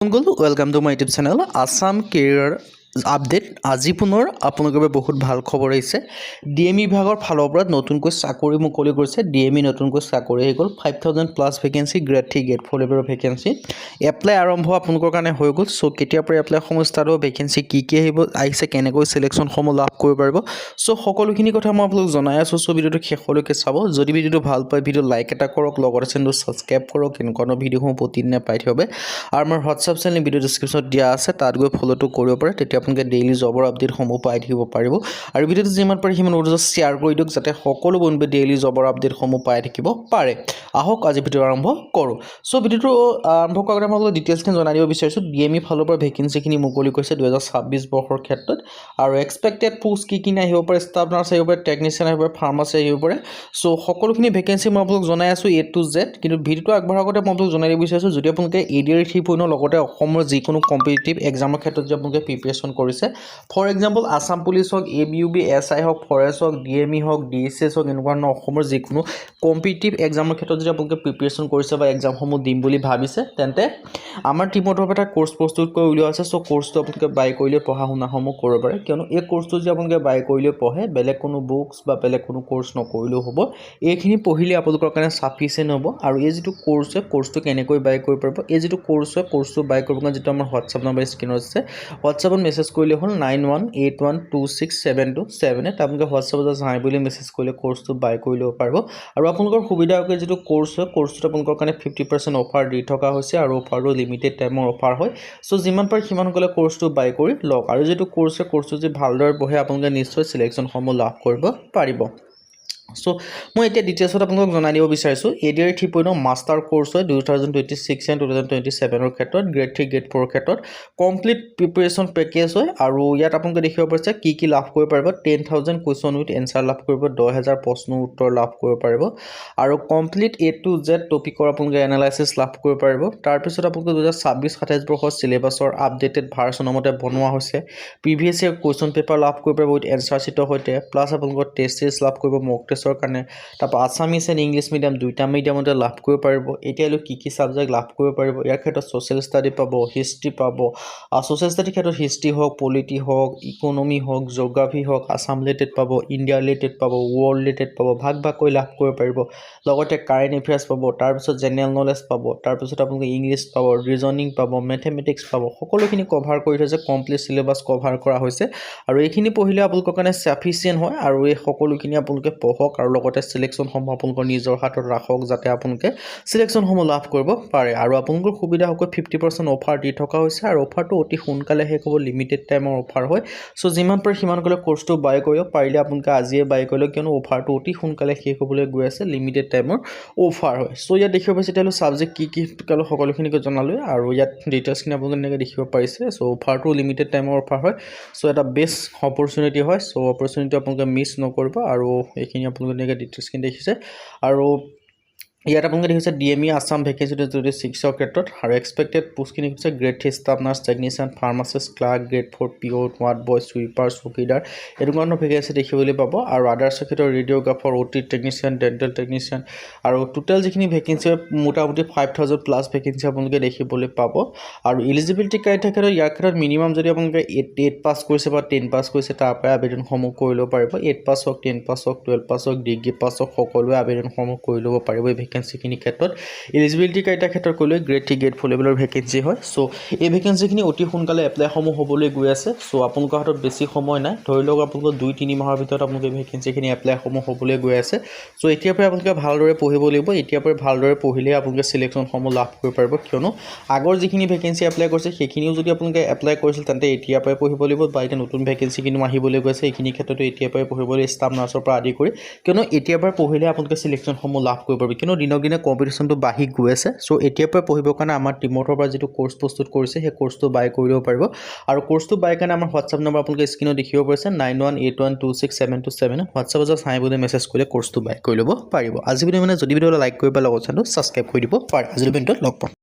Welcome to my YouTube channel Assam career update. আজি পুনৰ আপোনালোকৰ বাবে বহুত ভাল খবৰ আহিছে। ডিএমই বিভাগৰ ফালৰ পৰা নতুনকৈ চাকৰি মুকলি কৰিছে। ডিএমই নতুনকৈ চাকৰি আহি গ'ল 5000+ ভেকেঞ্চি, গ্ৰেড 3 গ্ৰেড 4 লেভেলৰ ভেকেঞ্চি। এপ্লাই আৰম্ভ আপোনালোকৰ কাৰণে হৈ গ'ল। চ' কেতিয়াৰ পৰা এপ্লাইসমূহ ষ্টাৰ্ট হ'ব, ভেকেঞ্চি কি আহিছে, কেনেকৈ চিলেকশ্যনসমূহ লাভ কৰিব পাৰিব, চ' সকলোখিনি কথা মই আপোনালোক জনাই আছোঁ। চ' ভিডিঅ'টো শেষলৈকে চাব। যদি ভিডিঅ'টো ভাল পায় ভিডিঅ' লাইক এটা কৰক, লগতে চেনেলটো ছাবস্ক্ৰাইব কৰক, এনেকুৱা ভিডিঅ'সমূহ প্ৰতিদিনে পাই থাকিব। আৰু আমাৰ হোৱাটছআপ চেনেল ভিডিঅ' ডিছক্ৰিপশ্যনত দিয়া আছে, তাত গৈ ফ'ল'টো কৰিব পাৰে। তেতিয়া আপোনালোকে ডেইলি জবৰ আপডেটসমূহ পাই থাকিব পাৰিব। আৰু ভিডিঅ'টো যিমান পাৰে সিমান শ্বেয়াৰ কৰি দিয়ক, যাতে সকলো বন্ধুৱে ডেইলি জবৰ আপডেটসমূহ পাই থাকিব পাৰে। আহক আজি ভিডিঅ' আৰম্ভ কৰোঁ। চ' ভিডিঅ'টো আৰম্ভ কৰাৰ আগতে মই আপোনালোকক ডিটেইলছখিনি জনাই দিব বিচাৰিছোঁ। ডিএমই ফালৰ পৰা ভেকেঞ্চিখিনি মুকলি কৰিছে 2026 বৰ্ষৰ ক্ষেত্ৰত। আৰু এক্সপেক্টেড পোষ্ট কি আহিব পাৰে, ষ্টাফ নাৰ্ছ আহিব পাৰে, টেকনিচিয়ান আহিব পাৰে, ফাৰ্মাচী আহিব পাৰে। চ' সকলোখিনি ভেকেঞ্চি মই আপোনালোক জনাই আছোঁ A to Z। কিন্তু ভিডিঅ'টো আগবঢ়াৰ আগতে মই আপোনালোক জনাই দিব বিচাৰিছোঁ, যদি আপোনালোকে ADR 3.0 লগতে অসমৰ যিকোনো কম্পিটিটিভ এক্সামৰ ক্ষেত্ৰত যদি আপোনালোকে প্ৰিপেৰেশ্যন কৰিছে, ফৰ এক্সাম্পল আসাম পুলিচ হওক, ABUB, SI হওক, ফৰেষ্ট হওক, DME হওক, DSS হওক, এনেকুৱা ধৰণৰ অসমৰ যিকোনো কম্পিটিটিভ এক্সামৰ ক্ষেত্ৰত যদি আপোনালোকে প্ৰিপেৰেশ্যন কৰিছে বা এক্সামসমূহ দিম বুলি ভাবিছে, তেন্তে আমাৰ টিমৰ তৰফৰ এটা কোৰ্চ প্ৰস্তুত কৰি উলিওৱা আছে। চ' কোৰ্চটো আপোনালোকে বাই কৰিলে পঢ়া শুনাসমূহ কৰিব পাৰে, কিয়নো এই কোৰ্চটো যদি আপোনালোকে বাই কৰিলে পঢ়ে, বেলেগ কোনো বুকছ বা বেলেগ কোনো কোৰ্চ নকৰিলেও হ'ব। এইখিনি পঢ়িলে আপোনালোকৰ কাৰণে চাফিচিয়েণ্ট হ'ব। আৰু এই যিটো কোৰ্চ হয়, কোৰ্চটো কেনেকৈ বাই কৰিব পাৰিব, এই যিটো কোৰ্চ হয়, কোৰ্চটো বাই কৰিব কাৰণে যিটো আমাৰ হোৱাটছআপ নম্বৰ স্ক্ৰীনত আছে, হোৱাটছআপত মেছেজ কৰিলে হ'ল 9181267278। আপোনালোকে হোৱাটছআপত হাই বুলি মেছেজ কৰিলে কোৰ্চটো বাই কৰি ল'ব পাৰিব। আৰু আপোনালোকৰ সুবিধাকৈ যিটো কোৰ্চ হয়, কোৰ্চটো আপোনালোকৰ কাৰণে 50% অফাৰ দি থকা হৈছে, আৰু অফাৰটো লিমিটেড টাইমৰ অফাৰ হয়। চ' যিমান পাৰে সিমান সোনকালে কোৰ্চটো বাই কৰি লওক। আৰু যিটো কোৰ্চ হয়, কোৰ্চটো যদি ভালদৰে পঢ়ে, আপোনালোকে নিশ্চয় চিলেকশ্যনসমূহ লাভ কৰিব পাৰিব। চ' মই এতিয়া ডিটেইলছত আপোনালোকক জনাই দিব বিচাৰিছোঁ। ADR 3.0 মাষ্টাৰ কোৰ্চ হয় 2026 এণ্ড 2027 ক্ষেত্ৰত, গ্ৰেড 3 গ্ৰেড 4 ক্ষেত্ৰত কমপ্লিট প্ৰিপেৰেশ্যন পেকেজ হয়। আৰু ইয়াত আপোনালোকে দেখিব পাৰিছে কি লাভ কৰিব পাৰিব। 10,000 কুৱেশ্যন উইথ এনচাৰ লাভ কৰিব, 10,000 প্ৰশ্নৰ উত্তৰ লাভ কৰিব পাৰিব। আৰু কমপ্লিট A to Z টপিকৰ আপোনালোকে এনালাইচিছ লাভ কৰিব পাৰিব। তাৰপিছত আপোনালোকে 2026-27 বৰ্ষৰ চিলেবাছৰ আপডেটেড ভাৰ্চনৰ মতে বনোৱা হৈছে। প্ৰিভিয়াছ ইয়েৰ কুৱেশ্যন পেপাৰ লাভ কৰিব পাৰিব উইথ এনচাৰ শ্বীটৰ সৈতে, প্লাছ আপোনালোকৰ টেষ্ট চিৰিজ লাভ কৰিব মক টেষ্টৰ কাৰণে। তাৰপৰা আছামিছ এণ্ড ইংলিছ মিডিয়াম দুইটা মিডিয়ামতে লাভ কৰিব পাৰিব। এতিয়ালৈ কি ছাবজেক্ট লাভ কৰিব পাৰিব, ইয়াৰ ক্ষেত্ৰত ছ'চিয়েল ষ্টাডি পাব, হিষ্ট্ৰী পাব। ছ'চিয়েল ষ্টাডিৰ ক্ষেত্ৰত হিষ্ট্ৰী হওক, পলিটি হওক, ইকনমি হওক, জিঅ'গ্ৰাফী হওক, আছাম ৰিলেটেড পাব, ইণ্ডিয়া ৰিলেটেড পাব, ৱৰ্ল্ড ৰিলেটেড পাব, ভাগ কৰি লাভ কৰিব পাৰিব। লগতে কাৰেণ্ট এফেয়াৰ্ছ পাব, তাৰপিছত জেনেৰেল নলেজ পাব, তাৰপিছত আপোনালোকে ইংলিছ পাব, ৰিজনিং পাব, মেথমেটিক্স পাব। সকলোখিনি কভাৰ কৰি থৈছে, কমপ্লিট চিলেবাছ কভাৰ কৰা হৈছে। আৰু এইখিনি পঢ়িলে আপোনালোকৰ কাৰণে চাফিচিয়েণ্ট হয়। আৰু এই সকলোখিনি আপোনালোকে পঢ়ক, আৰু লগতে চিলেকশ্যনসমূহ আপোনালোকৰ নিজৰ হাতত ৰাখক, যাতে আপোনালোকে চিলেকশ্যনসমূহ লাভ কৰিব পাৰে। আৰু আপোনালোকৰ সুবিধা হোৱাকৈ 50% অফাৰ দি থকা হৈছে। আৰু অফাৰটো অতি সোনকালে শেষ হ'ব, লিমিটেড টাইমৰ অফাৰ হয়। চ' যিমান পাৰে সিমান সোনকালে কোৰ্চটো বাই কৰিব পাৰিলে আপোনালোকে আজিয়ে বাই কৰি লওক, কিয়নো অফাৰটো অতি সোনকালে শেষ হ'বলৈ গৈ আছে, লিমিটেড টাইমৰ অফাৰ হয়। চ' ইয়াত দেখিব পাৰিছে তেতিয়াহ'লে ছাবজেক্ট কি সকলোখিনিকে জনালোঁ। আৰু ইয়াত ডিটেইলছখিনি আপোনালোকে এনেকৈ দেখিব পাৰিছে। চ' অফাৰটো লিমিটেড টাইমৰ অফাৰ হয়। চ' এটা বেষ্ট অপৰচুনিটি হয়। চ' অপৰচুনিটি আপোনালোকে মিছ নকৰিব। আৰু এইখিনি আপোনালোকে এনেকৈ ডিটেইলছখিনি দেখিছে। আৰু ইয়াত আপোনালোকে দেখিছে ডিএমই আছাম ভেকেঞ্চি 2026 ক্ষেত্ৰত। আৰু এক্সপেক্টেড পোষ্টখিনি হৈছে grade 3 staff nurse, technician, pharmacist, clerk, grade 4 PO, ward boy, sweeper, চকীদাৰ, এনেকুৱা ধৰণৰ ভেকেঞ্চি দেখিবলৈ পাব। আৰু আদাৰ্ছৰ ক্ষেত্ৰত radiographer, OT technician, dental technician, আৰু টোটেল যিখিনি ভেকেঞ্চি মোটামুটি 5,000+ ভেকেঞ্চি আপোনালোকে দেখিবলৈ পাব। আৰু ইলিজিবিলিটি ক্ৰাইটেৰিয়াৰ ক্ষেত্ৰত ইয়াৰ ক্ষেত্ৰত মিনিমাম যদি আপোনালোকে 8 পাছ কৰিছে বা 10 পাছ কৰিছে, তাৰ পৰাই আবেদনসমূহ কৰি ল'ব পাৰিব। 8 পাছ হওক, 10 পাছ হওক, 12 পাছ হওক, ডিগ্ৰী পাছ হওক, সকলোৱে আবেদনসমূহ কৰি ল'ব পাৰিব। এই ভেকেঞ্চিখিনিৰ ক্ষেত্ৰত ইলিজিবিলিটি ক্ৰাইটেৰিয়াৰ ক্ষেত্ৰত ক'লৈ গ্ৰেড 3 গ্ৰেড 4 লেভেলৰ ভেকেঞ্চি হয়। চ' এই ভেকেঞ্চিখিনি অতি সোনকালে এপ্লাইসমূহ হ'বলৈ গৈ আছে। চ' আপোনালোকৰ হাতত বেছি সময় নাই, ধৰি লওক আপোনালোকৰ 2-3 মাহৰ ভিতৰত আপোনালোকে ভেকেঞ্চিখিনি এপ্লাইসমূহ হ'বলৈ গৈ আছে। চ' এতিয়াৰ পৰাই আপোনালোকে ভালদৰে পঢ়িব লাগিব। এতিয়াৰ পৰাই ভালদৰে পঢ়িলে আপোনালোকে চিলেকশ্যনসমূহ লাভ কৰিব পাৰিব, কিয়নো আগৰ যিখিনি ভেকেঞ্চি এপ্লাই কৰিছে সেইখিনিও যদি আপোনালোকে এপ্লাই কৰিছিল, তেন্তে এতিয়াৰ পৰাই পঢ়িব লাগিব। বা এতিয়া নতুন ভেকেঞ্চিখিনি আহিবলৈ গৈছে, এইখিনি ক্ষেত্ৰতো এতিয়াৰ পৰাই পঢ়িব লাগিব, ষ্টাফ নাৰ্ছৰ পৰা আদি কৰি, কিয়নো এতিয়াৰ পৰাই পঢ়িলে আপোনালোকে চিলেকশ্যনসমূহ লাভ কৰিব পাৰিব। কিয়নো দিনক দিনে কম্পিটিশ্যনটো বাঢ়ি গৈ আছে। চ' এতিয়াৰ পৰাই পঢ়িবৰ কাৰণে আমাৰ টিমৰ পৰা যিটো কোৰ্চ প্ৰস্তুত কৰিছে, সেই কোৰ্চটো বাই কৰি ল'ব পাৰিব। আৰু কোৰ্চটো বাই কাৰণে আমাৰ হোৱাটছআপ নম্বৰ আপোনালোকে স্ক্ৰীনত দেখিব পাৰিছে, 9181267278। হোৱাটছআপত হাই বুলি মেছেজ কৰিলে কোৰ্চটো বাই কৰি ল'ব পাৰিব। আজি ভিডিঅ' যদি ভিডিঅ'টো লাইক কৰিব, লগত চেনেলটো ছাবস্ক্ৰাইব কৰি দিব পাৰে। আজিৰ ভিডিঅ'ত লগ পাম।